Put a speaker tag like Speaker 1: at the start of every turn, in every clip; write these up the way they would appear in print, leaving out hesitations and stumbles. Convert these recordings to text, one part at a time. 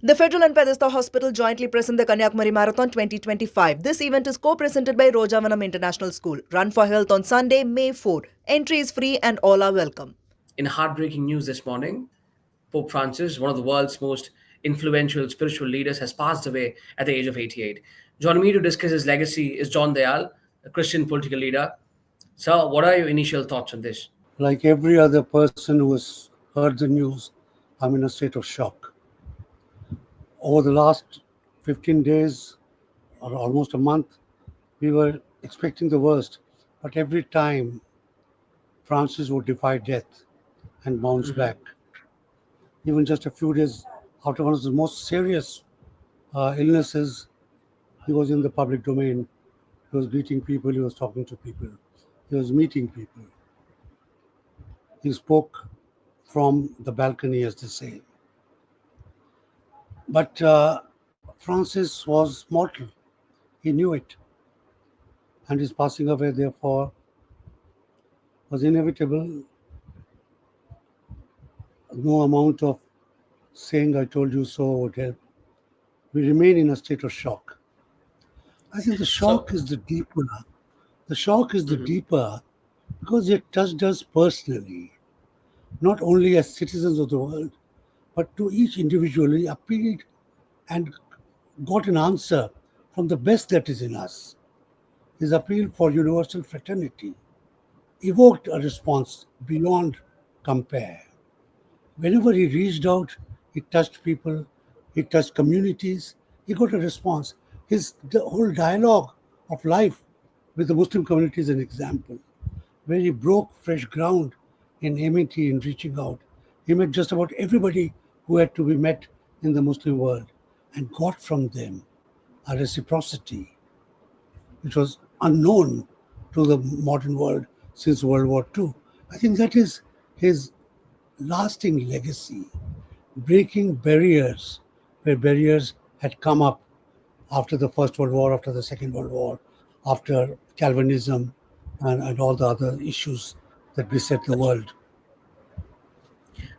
Speaker 1: The Federal and Pedesta Hospital jointly present the Kanyakumari Marathon 2025. This event is co-presented by Rojavanam International School. Run for Health on Sunday, May 4. Entry is free and all are welcome.
Speaker 2: In heartbreaking news this morning, Pope Francis, one of the world's most influential spiritual leaders, has passed away at the age of 88. Joining me to discuss his legacy is John Dayal, a Christian political leader. Sir, what are your initial thoughts on this?
Speaker 3: Like every other person who has heard the news, I'm in a state of shock. Over the last 15 days or almost a month, we were expecting the worst, but every time Francis would defy death and bounce back. Even just a few days after one of the most serious illnesses, he was in the public domain. He was greeting people, he was talking to people, he was meeting people. He spoke from the balcony, as they say. But Francis was mortal. He knew it. And his passing away, therefore, was inevitable. No amount of saying, I told you so, would help. We remain in a state of shock. I think the shock is the deeper. The shock is the deeper because it touched us personally, not only as citizens of the world, but to each individually appealed and got an answer from the best that is in us. His appeal for universal fraternity evoked a response beyond compare. Whenever he reached out, he touched people, he touched communities, he got a response. The whole dialogue of life with the Muslim community is an example, where he broke fresh ground in amity in reaching out. He met just about everybody who had to be met in the Muslim world and got from them a reciprocity which was unknown to the modern world since World War II. I think that is his lasting legacy, breaking barriers where barriers had come up after the First World War, after the Second World War, after Calvinism and all the other issues that beset the world.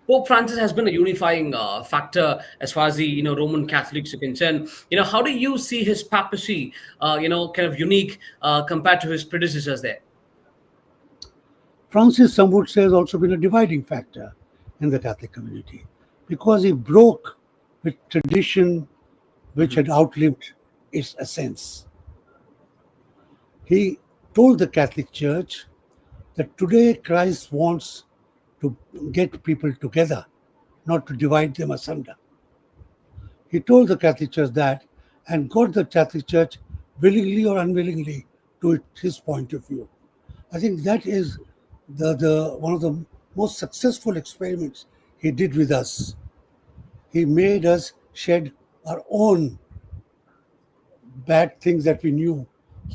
Speaker 2: Pope Francis has been a unifying factor as far as the Roman Catholics are concerned. How do you see his papacy? Kind of unique compared to his predecessors there.
Speaker 3: Francis, some would say, has also been a dividing factor in the Catholic community because he broke with tradition which had outlived its essence. He told the Catholic Church that today Christ wants to get people together, not to divide them asunder. He told the Catholic Church that and got the Catholic Church willingly or unwillingly to his point of view. I think that is the one of the most successful experiments he did with us. He made us shed our own bad things that we knew,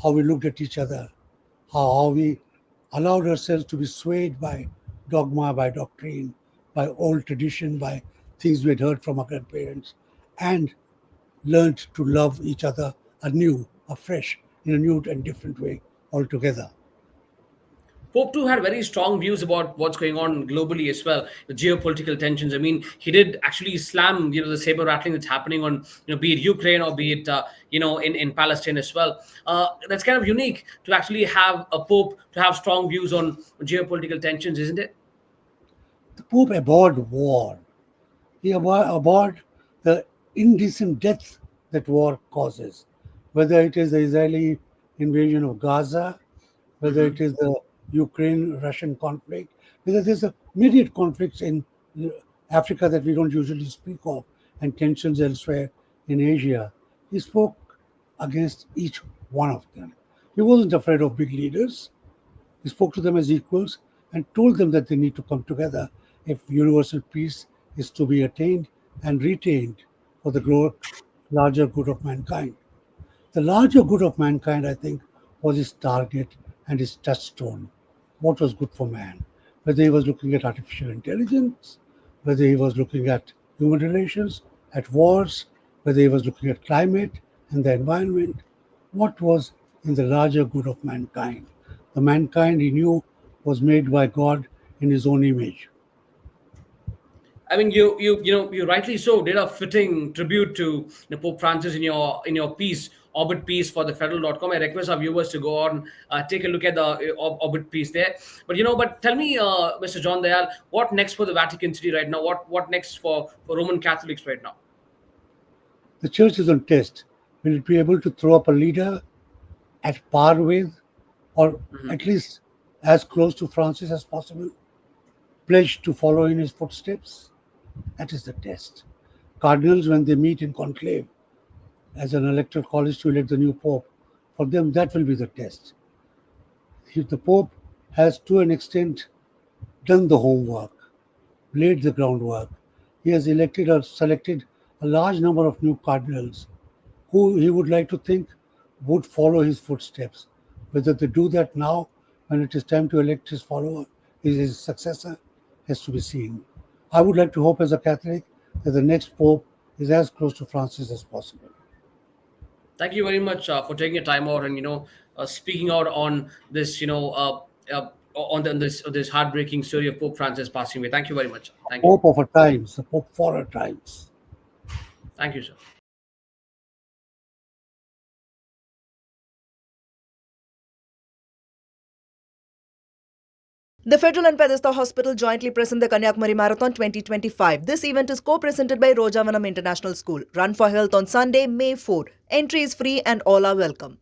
Speaker 3: how we looked at each other, how we allowed ourselves to be swayed by dogma, by doctrine, by old tradition, by things we had heard from our grandparents, and learned to love each other anew, afresh, in a new and different way altogether.
Speaker 2: Pope too had very strong views about what's going on globally as well, the geopolitical tensions. I mean, he did actually slam, the saber rattling that's happening on, be it Ukraine or be it, in Palestine as well. That's kind of unique to actually have a Pope to have strong views on geopolitical tensions, isn't it?
Speaker 3: The Pope abhorred war. He abhorred the indecent death that war causes, whether it is the Israeli invasion of Gaza, whether it is the Ukraine-Russian conflict, whether there's a myriad conflicts in Africa that we don't usually speak of, and tensions elsewhere in Asia. He spoke against each one of them. He wasn't afraid of big leaders. He spoke to them as equals and told them that they need to come together if universal peace is to be attained and retained for the larger good of mankind. The larger good of mankind, I think, was his target and his touchstone. What was good for man? Whether he was looking at artificial intelligence, whether he was looking at human relations, at wars, whether he was looking at climate and the environment, what was in the larger good of mankind? The mankind he knew was made by God in his own image.
Speaker 2: I mean, you rightly so did a fitting tribute to Pope Francis in your piece, Orbit piece for TheFederal.com. I request our viewers to go on, take a look at the Orbit piece there. But tell me, Mr. John Dayal, what next for the Vatican City right now? What next for Roman Catholics right now?
Speaker 3: The church is on test. Will it be able to throw up a leader at par with, or at least as close to Francis as possible? Pledged to follow in his footsteps? That is the test. Cardinals, when they meet in conclave as an electoral college to elect the new pope, for them that will be the test. If the pope has to an extent done the homework, laid the groundwork, he has elected or selected a large number of new cardinals who he would like to think would follow his footsteps. Whether they do that now, when it is time to elect his follower, his successor, has to be seen. I would like to hope as a Catholic that the next pope is as close to Francis as possible.
Speaker 2: Thank you very much for taking your time out and speaking out on this on this heartbreaking story of Pope Francis passing away. Thank you very much. Thank you.
Speaker 3: Pope of our times, the Pope for our times.
Speaker 2: Thank you, sir.
Speaker 1: The Federal and Pedesta Hospital jointly present the Kanyakumari Marathon 2025. This event is co-presented by Rojavanam International School. Run for Health on Sunday, May 4. Entry is free and all are welcome.